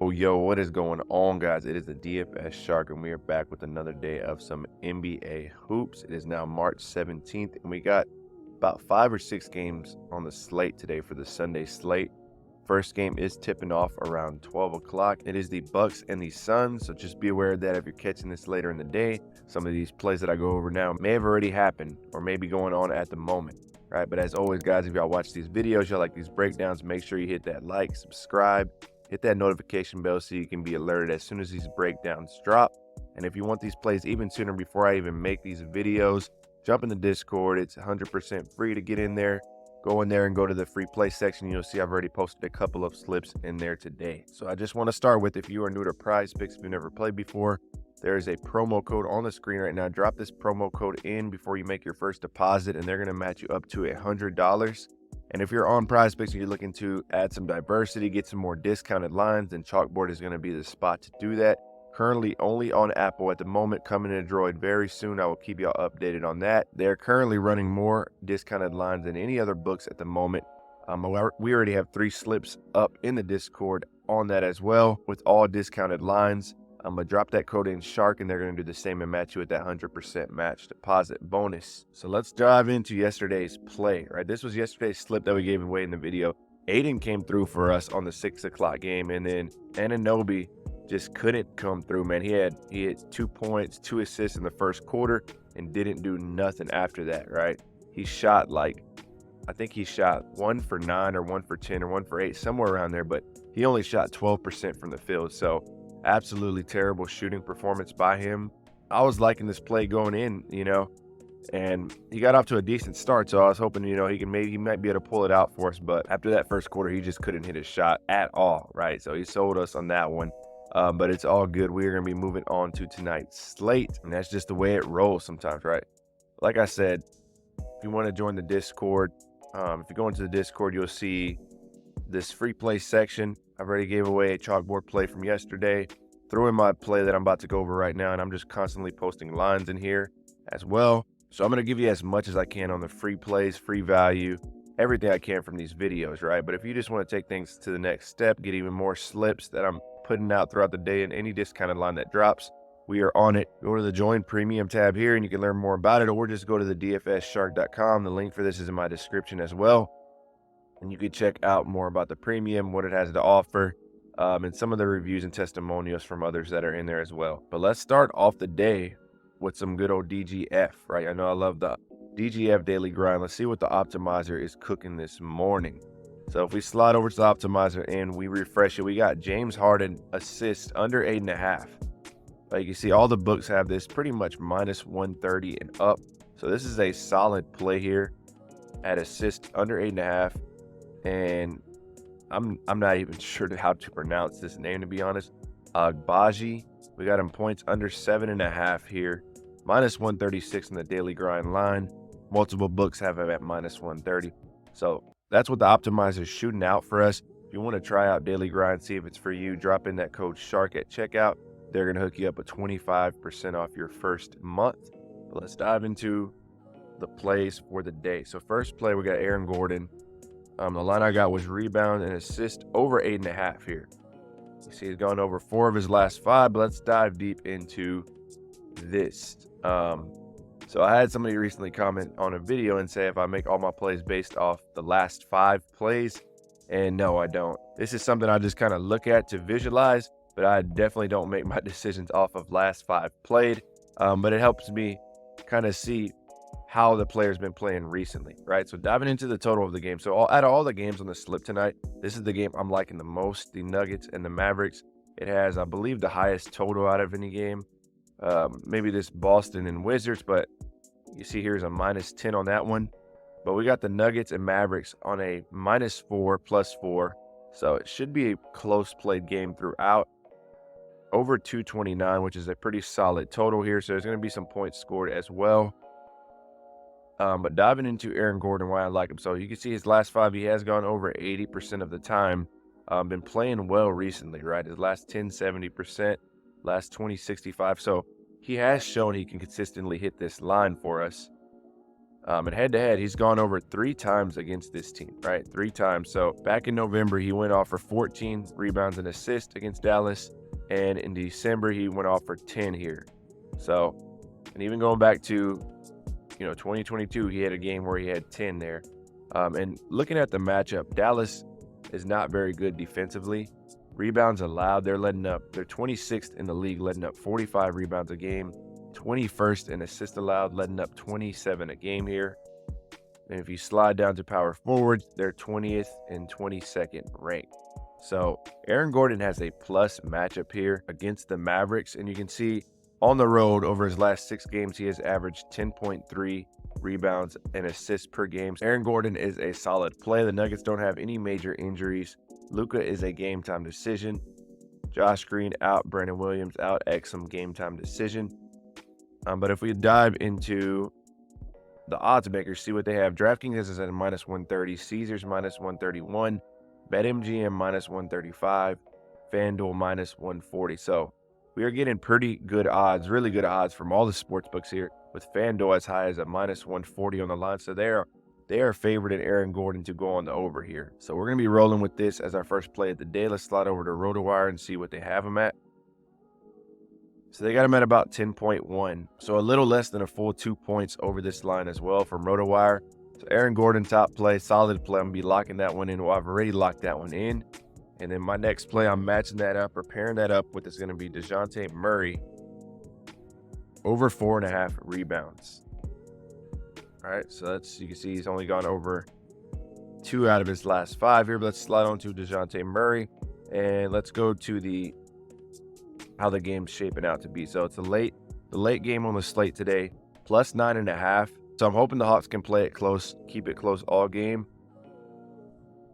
Oh, yo, what is going on, guys? It is the DFS Shark, and we are back with another day of some NBA hoops. It is now March 17th, and we got about 5 or 6 games on the slate today for the Sunday slate. First game is tipping off around 12 o'clock. It is the Bucks and the Suns, so just be aware of that if you're catching this later in the day. Some of these plays that I go over now may have already happened or may be going on at the moment, right? But as always, guys, if y'all watch these videos, y'all like these breakdowns, make sure you hit that like, subscribe, hit that notification bell so you can be alerted as soon as these breakdowns drop. And if you want these plays even sooner before I even make these videos, jump in the Discord. It's 100% free to get in there. Go in there and go to the free play section. You'll see I've already posted a couple of slips in there today. So I just want to start with, if you are new to Prizepicks, if you've never played before, there is a promo code on the screen right now. Drop this promo code in before you make your first deposit, and they're going to match you up to $100. And if you're on Prizepicks and you're looking to add some diversity, get some more discounted lines, then CHALKBOARD is going to be the spot to do that. Currently only on Apple at the moment, coming in Android very soon. I will keep y'all updated on that. They're currently running more discounted lines than any other books at the moment. We already have 3 slips up in the Discord on that as well with all discounted lines. I'm going to drop that code in Shark, and they're going to do the same and match you with that 100% match deposit bonus. So let's dive into yesterday's play, right? This was yesterday's slip that we gave away in the video. Aiden came through for us on the 6 o'clock game, and then Anunoby just couldn't come through, man. He had 2 points, 2 assists in the first quarter and didn't do nothing after that, right? He shot I think he shot 1 for 9 or 1 for 10 or 1 for 8, somewhere around there, but he only shot 12% from the field. So absolutely terrible shooting performance by him. I was liking this play going in, and he got off to a decent start. So I was hoping, he might be able to pull it out for us. But after that first quarter, he just couldn't hit his shot at all, right? So he sold us on that one. But it's all good. We're going to be moving on to tonight's slate, and that's just the way it rolls sometimes, right? Like I said, if you want to join the Discord, if you go into the Discord, you'll see this free play section. I've already gave away a chalkboard play from yesterday. Throw in my play that I'm about to go over right now, and I'm just constantly posting lines in here as well. So I'm going to give you as much as I can on the free plays, free value, everything I can from these videos, right? But if you just want to take things to the next step, get even more slips that I'm putting out throughout the day in any discounted line that drops, we are on it. Go to the Join Premium tab here, and you can learn more about it, or just go to the dfsshark.com. The link for this is in my description as well. And you can check out more about the premium, what it has to offer, and some of the reviews and testimonials from others that are in there as well. But let's start off the day with some good old DGF, right? I know I love the DGF daily grind. Let's see what the optimizer is cooking this morning. So if we slide over to the optimizer and we refresh it, we got James Harden assist under 8.5. Like you see, all the books have this pretty much minus 130 and up. So this is a solid play here at assist under 8.5. And I'm not even sure how to pronounce this name, to be honest. Agbaji, we got him points under 7.5 here. Minus 136 in the daily grind line. Multiple books have him at minus 130. So that's what the optimizer is shooting out for us. If you want to try out daily grind, see if it's for you, drop in that code SHARK at checkout. They're going to hook you up with 25% off your first month. But let's dive into the plays for the day. So first play, we got Aaron Gordon. The line I got was rebound and assist over 8.5 here. You see he's gone over 4 of his last 5, but let's dive deep into this. So I had somebody recently comment on a video and say if I make all my plays based off the last 5 plays, and no, I don't. This is something I just kind of look at to visualize, but I definitely don't make my decisions off of last 5 played. But it helps me kind of see how the player's been playing recently, right? So diving into the total of the game. So out of all the games on the slip tonight, this is the game I'm liking the most, the Nuggets and the Mavericks. It has, I believe, the highest total out of any game. Maybe this Boston and Wizards, but you see here's a minus 10 on that one. But we got the Nuggets and Mavericks on a minus 4, plus 4. So it should be a close played game throughout. Over 229, which is a pretty solid total here. So there's going to be some points scored as well. But diving into Aaron Gordon, why I like him. So you can see his last 5, he has gone over 80% of the time. Been playing well recently, right? His last 10, 70%, last 20, 65. So he has shown he can consistently hit this line for us. And head-to-head, he's gone over 3 times against this team, right? 3 times. So back in November, he went off for 14 rebounds and assists against Dallas. And in December, he went off for 10 here. So, and even going back to, 2022, he had a game where he had 10 there. And looking at the matchup, Dallas is not very good defensively. Rebounds allowed, they're 26th in the league, letting up 45 rebounds a game. 21st in assists allowed, letting up 27 a game here. And if you slide down to power forwards, they're 20th and 22nd ranked. So Aaron Gordon has a plus matchup here against the Mavericks. And you can see on the road over his last 6 games, he has averaged 10.3 rebounds and assists per game. Aaron Gordon is a solid play. The Nuggets don't have any major injuries. Luka is a game time decision. Josh Green out, Brandon Williams out, Exum game time decision. But if we dive into the odds makers, see what they have. DraftKings is at -130, Caesars -131, BetMGM -135, FanDuel -140. So we are getting pretty good odds, really good odds from all the sports books here, with FanDuel as high as a -140 on the line. So they are favored in Aaron Gordon to go on the over here. So we're going to be rolling with this as our first play of the day. Let's slide over to RotoWire and see what they have him at. So they got him at about 10.1. So a little less than a full 2 points over this line as well from RotoWire. So Aaron Gordon, top play, solid play. I'm going to be locking that one in. Well, I've already locked that one in. And then my next play, I'm matching that up or pairing that up with is going to be Deonte Murray over 4.5 rebounds. All right, so you can see he's only gone over 2 out of his last 5 here. But let's slide on to Deonte Murray. And let's go to how the game's shaping out to be. So it's the late game on the slate today, plus 9.5. So I'm hoping the Hawks can play it close, keep it close all game.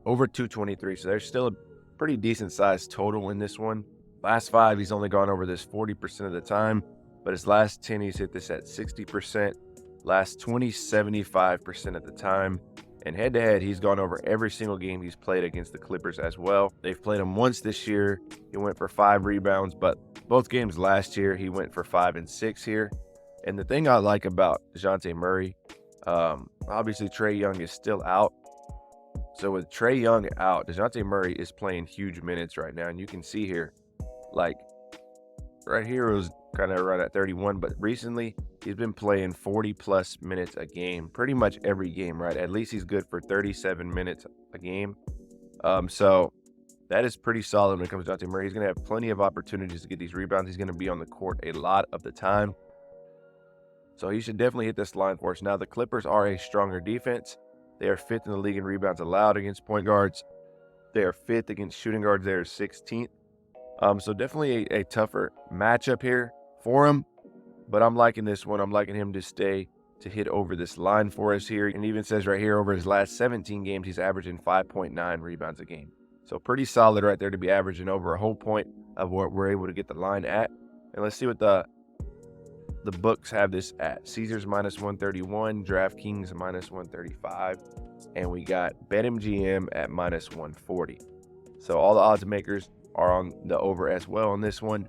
Over 223. So there's still a pretty decent sized total in this one. Last 5, he's only gone over this 40% of the time, but his last 10, he's hit this at 60%. Last 20, 75% of the time. And head-to-head, he's gone over every single game he's played against the Clippers as well. They've played him once this year. He went for 5 rebounds, but both games last year, he went for 5 and 6 here. And the thing I like about Deonte Murray, obviously Trae Young is still out. So with Trae Young out, Deonte Murray is playing huge minutes right now. And you can see here, like right here, it was kind of right at 31, but recently he's been playing 40+ minutes a game, pretty much every game, right? At least he's good for 37 minutes a game. So that is pretty solid when it comes to Deonte Murray. He's going to have plenty of opportunities to get these rebounds. He's going to be on the court a lot of the time. So he should definitely hit this line for us. Now, the Clippers are a stronger defense. They are 5th in the league in rebounds allowed against point guards. They are 5th against shooting guards. They are 16th. So definitely a tougher matchup here for him. But I'm liking this one. I'm liking him to hit over this line for us here. And even says right here, over his last 17 games, he's averaging 5.9 rebounds a game. So pretty solid right there to be averaging over a whole point of what we're able to get the line at. And let's see what the books have this at. Caesars -131, DraftKings -135, and we got BetMGM at -140. So all the odds makers are on the over as well on this one.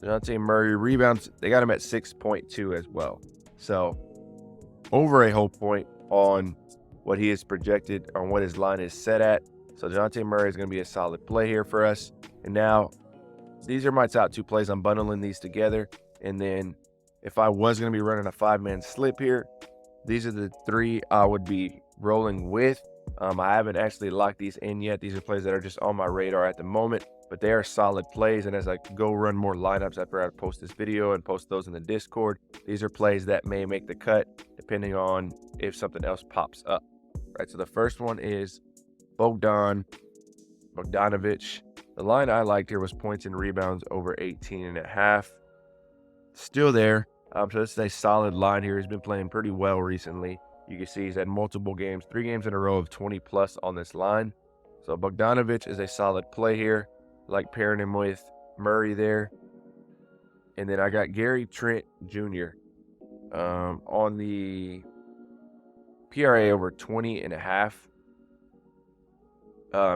Deonte Murray rebounds, they got him at 6.2 as well. So over a whole point on what he is projected, on what his line is set at. So Deonte Murray is going to be a solid play here for us. And now these are my top 2 plays. I'm bundling these together. And then if I was going to be running a 5-man slip here, these are the 3 I would be rolling with. I haven't actually locked these in yet. These are plays that are just on my radar at the moment, but they are solid plays. And as I go run more lineups after I post this video and post those in the Discord, these are plays that may make the cut depending on if something else pops up. Right. So the first one is Bogdanovic. The line I liked here was points and rebounds over 18.5. Still there. So this is a solid line here. He's been playing pretty well recently. You can see he's had multiple games, 3 games in a row of 20+ on this line. So Bogdanovic is a solid play here. I like pairing him with Murray there. And then I got Gary Trent Jr. On the PRA over 20.5.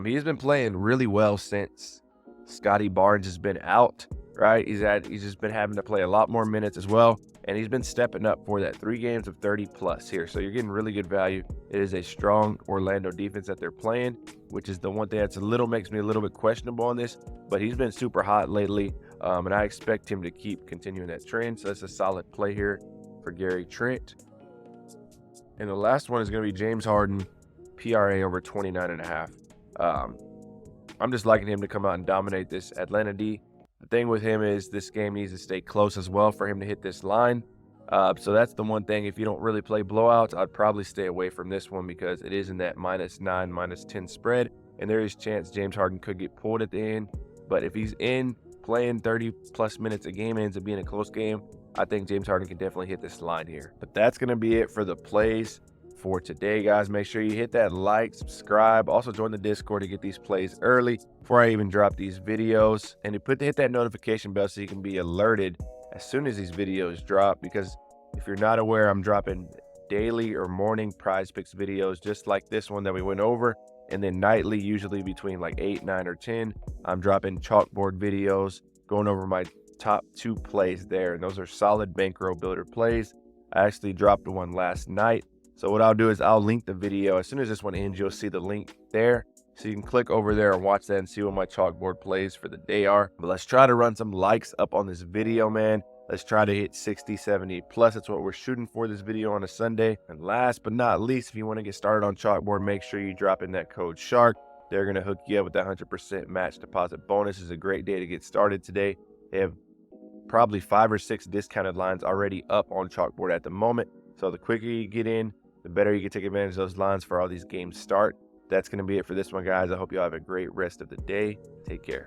He's been playing really well since Scotty Barnes has been out, right? He's just been having to play a lot more minutes as well. and he's been stepping up for that. 3 games of 30 plus here, so you're getting really good value. It is a strong Orlando defense that they're playing, which is the one thing that's makes me a little bit questionable on this, but he's been super hot lately, and I expect him to keep continuing that trend. So that's a solid play here for Gary Trent. And the last one is going to be James Harden, PRA over 29.5. I'm just liking him to come out and dominate this Atlanta D. The thing with him is this game needs to stay close as well for him to hit this line. So that's the one thing. If you don't really play blowouts, I'd probably stay away from this one because it is in that -9, -10 spread. And there is a chance James Harden could get pulled at the end. But if he's playing 30-plus minutes a game and ends up being a close game, I think James Harden can definitely hit this line here. But that's going to be it for the plays for today, guys. Make sure you hit that like, subscribe, also join the Discord to get these plays early before I even drop these videos, and hit that notification bell so you can be alerted as soon as these videos drop, because if you're not aware, I'm dropping daily or morning Prizepicks videos just like this one that we went over, and then nightly, usually between like 8, 9, or 10, I'm dropping chalkboard videos going over my top 2 plays there, and those are solid bankroll builder plays. I actually dropped one last night. So what I'll do is I'll link the video. As soon as this one ends, you'll see the link there. So you can click over there and watch that and see what my chalkboard plays for the day are. But let's try to run some likes up on this video, man. Let's try to hit 60, 70 plus. That's what we're shooting for this video on a Sunday. And last but not least, if you want to get started on chalkboard, make sure you drop in that code SHARK. They're going to hook you up with that 100% match deposit bonus. It's a great day to get started today. They have probably 5 or 6 discounted lines already up on chalkboard at the moment. So the quicker you get in, the better you can take advantage of those lines for all these games start. That's going to be it for this one, guys. I hope you all have a great rest of the day. Take care.